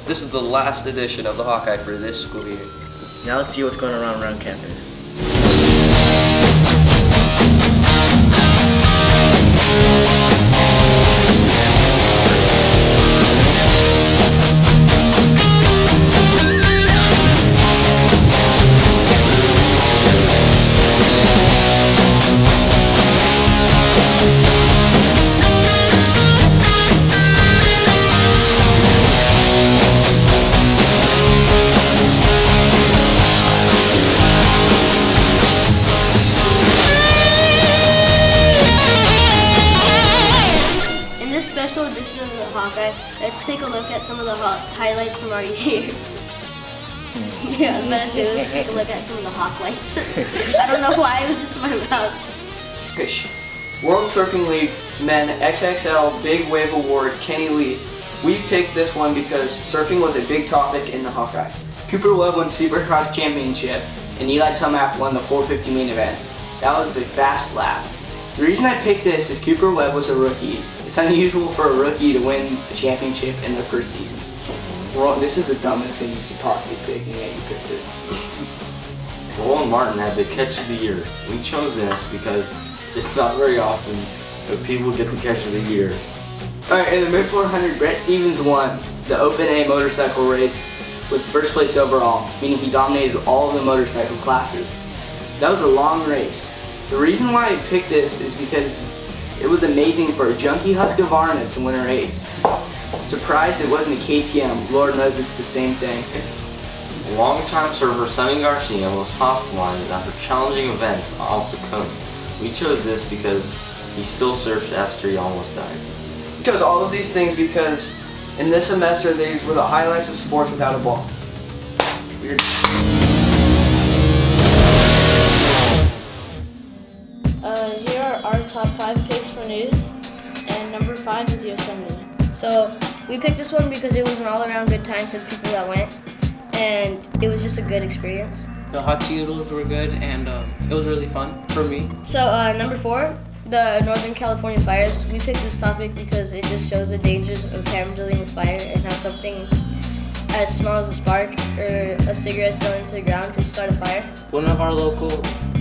This is the last edition of the Hawkeye for this school year. Now let's see what's going around campus. Special edition of the Hawkeye, let's take a look at some of the highlights from our year. Yeah, I was about to say, let's take a look at some of the Hawklights. I don't know why, it was just in my mouth. Fish. World Surfing League Men XXL Big Wave Award, Kenny Lee. We picked this one because surfing was a big topic in the Hawkeye. Cooper Webb won Supercross Championship, and Eli Tomac won the 450 main event. That was a fast lap. The reason I picked this is Cooper Webb was a rookie. It's unusual for a rookie to win a championship in their first season. Well, this is the dumbest thing you could possibly pick, and yet you picked it. Roland Martin had the catch of the year. We chose this because it's not very often that people get the catch of the year. Alright, in the mid 400, Brett Stevens won the Open A motorcycle race with first place overall, meaning he dominated all of the motorcycle classes. That was a long race. The reason why I picked this is because it was amazing for a junkie Husqvarna to win a race. Surprised it wasn't a KTM, Lord knows it's the same thing. Longtime surfer Sonny Garcia was hospitalized after challenging events off the coast. We chose this because he still surfed after he almost died. We chose all of these things because in this semester these were the highlights of sports without a ball. Weird. Here are our top 5 picks for news, and number 5 is Yosemite. So we picked this one because it was an all-around good time for the people that went, and it was just a good experience. The hot Cheetos were good, and it was really fun for me. So number 4, the Northern California fires. We picked this topic because it just shows the dangers of dealing with fire and how something as small as a spark or a cigarette thrown into the ground can start a fire. One of our local,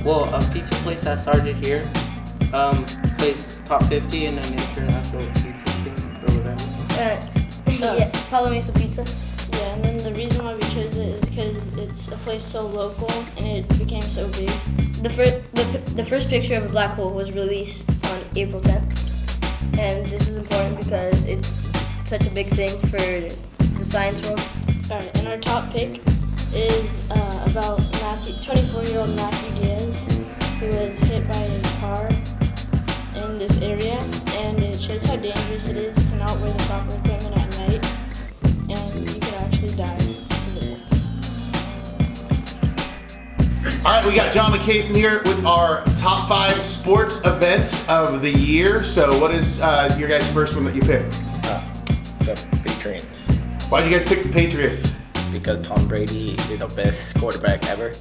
a pizza place that started here, placed top 50 in an international pizza thing or whatever. Yeah, Palo Mesa Pizza. Yeah, and then the reason why we chose it is because it's a place so local and it became so big. The first picture of a black hole was released on April 10th, and this is important because it's such a big thing for the science world. Alright, and our top pick is about 24-year-old Matthew Diaz, who was hit by a car in this area, and it shows how dangerous it is to not wear the proper equipment at night, and you could actually die from it. All right, we got John and Kaysen here with our top 5 sports events of the year. So what is your guys' first one that you picked? The Patriots. Why did you guys pick the Patriots? Because Tom Brady is the best quarterback ever.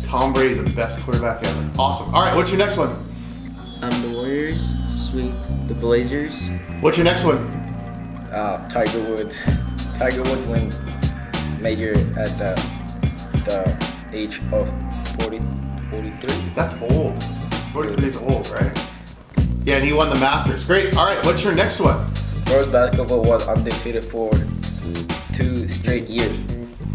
Tom Brady is the best quarterback ever. Awesome. All right, what's your next one? The Warriors sweep the Blazers. What's your next one? Tiger Woods. Tiger Woods win major at the age of 43. That's old. 43 is old, right? Yeah, and he won the Masters. Great. All right, what's your next one? Girls basketball was undefeated for 2 straight years.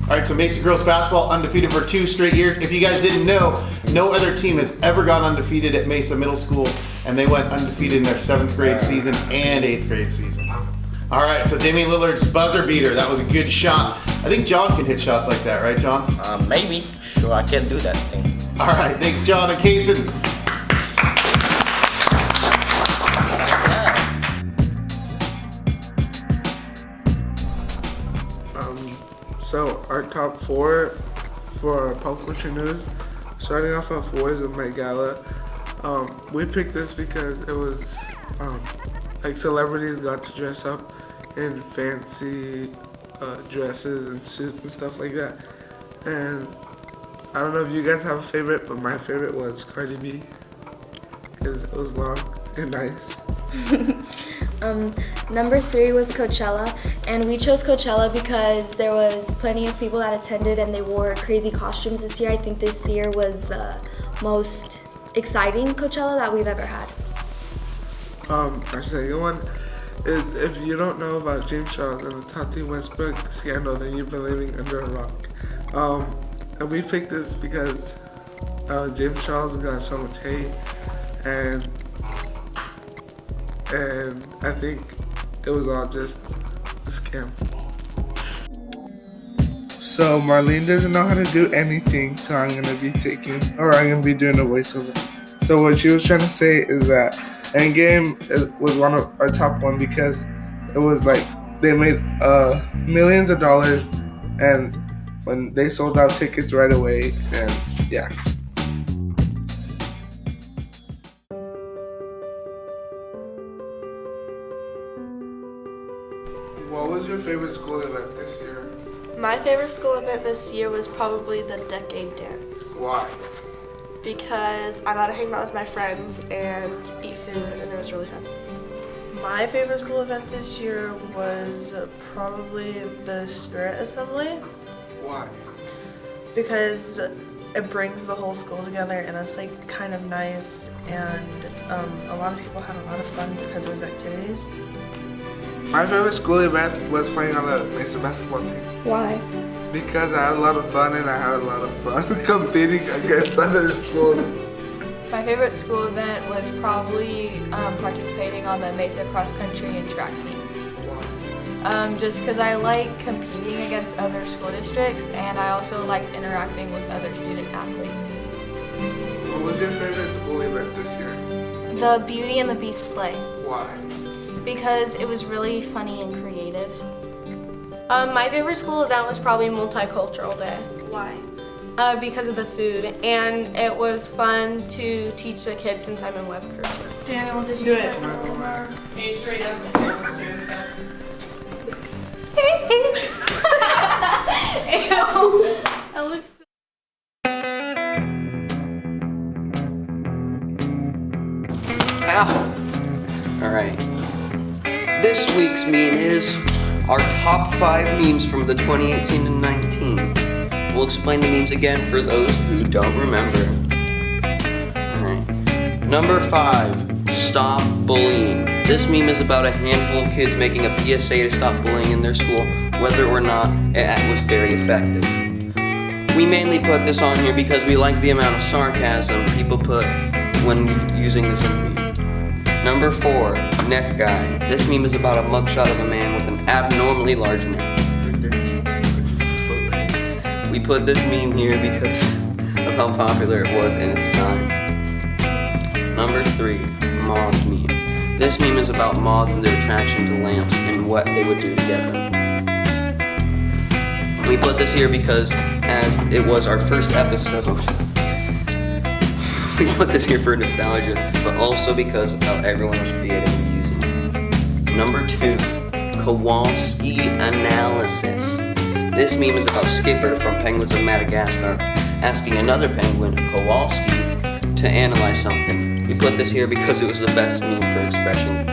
All right, so Mesa girls basketball undefeated for 2 straight years. If you guys didn't know, no other team has ever gone undefeated at Mesa Middle School, and they went undefeated in their 7th grade season and 8th grade season. All right, so Damian Lillard's buzzer beater. That was a good shot. I think John can hit shots like that, right, John? Maybe. Sure, I can do that thing. All right, thanks, John and Kaysen. So our top 4 for our pop culture news, starting off at 4 is the Met Gala. We picked this because it was like celebrities got to dress up in fancy dresses and suits and stuff like that. And I don't know if you guys have a favorite, but my favorite was Cardi B because it was long and nice. Number 3 was Coachella, and we chose Coachella because there was plenty of people that attended and they wore crazy costumes this year. I think this year was the most exciting Coachella that we've ever had. Our second one is, if you don't know about James Charles and the Tati Westbrook scandal, then you've been living under a rock. And we picked this because James Charles got so much hate, and I think it was all just a scam. So Marlene doesn't know how to do anything, so I'm gonna be doing a voiceover. So what she was trying to say is that Endgame was one of our top one because it was like they made millions of dollars, and when they sold out tickets right away, and yeah. What was your favorite school event this year? My favorite school event this year was probably the Decade Dance. Why? Because I got to hang out with my friends and eat food, and it was really fun. My favorite school event this year was probably the Spirit Assembly. Why? Because it brings the whole school together, and it's like kind of nice, and a lot of people had a lot of fun because of those activities. My favorite school event was playing on the Mesa basketball team. Why? Because I had a lot of fun, and I had a lot of fun competing against other schools. My favorite school event was probably participating on the Mesa cross country and track team. Just because I like competing against other school districts, and I also like interacting with other student athletes. What was your favorite school event this year? The Beauty and the Beast play. Why? Because it was really funny and creative. My favorite school event was probably Multicultural Day. Why? Because of the food, and it was fun to teach the kids since I'm in web curriculum. Daniel, did you do it? Hey, straight up, students. That looks Alright. This week's meme is our top 5 memes from the 2018 and 19. We'll explain the memes again for those who don't remember. Alright. Number 5, stop bullying. This meme is about a handful of kids making a PSA to stop bullying in their school, whether or not it was very effective. We mainly put this on here because we like the amount of sarcasm people put when using this in a meme. Number 4, neck guy. This meme is about a mugshot of a man with an abnormally large neck. We put this meme here because of how popular it was in its time. Number 3, moth meme. This meme is about moths and their attraction to lamps and what they would do together. We put this here because as it was our first episode, we put this here for nostalgia, but also because of how everyone was creative and using it. Number 2, Kowalski analysis. This meme is about Skipper from Penguins of Madagascar asking another penguin, Kowalski, to analyze something. We put this here because it was the best meme for expressing.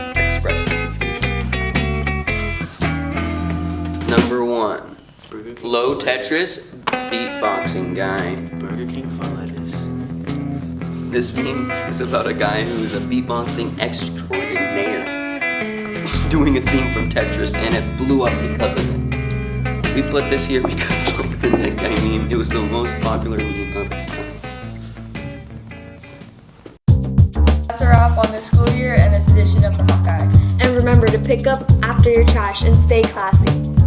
Number 1, low Tetris beatboxing guy. Burger King for lettuce. This meme is about a guy who's a beatboxing extraordinaire doing a theme from Tetris, and it blew up because of it. We put this here because, like the neck guy meme, it was the most popular meme of its time. That's a wrap on this school year and this edition of the Hawkeye. And remember to pick up after your trash and stay classy.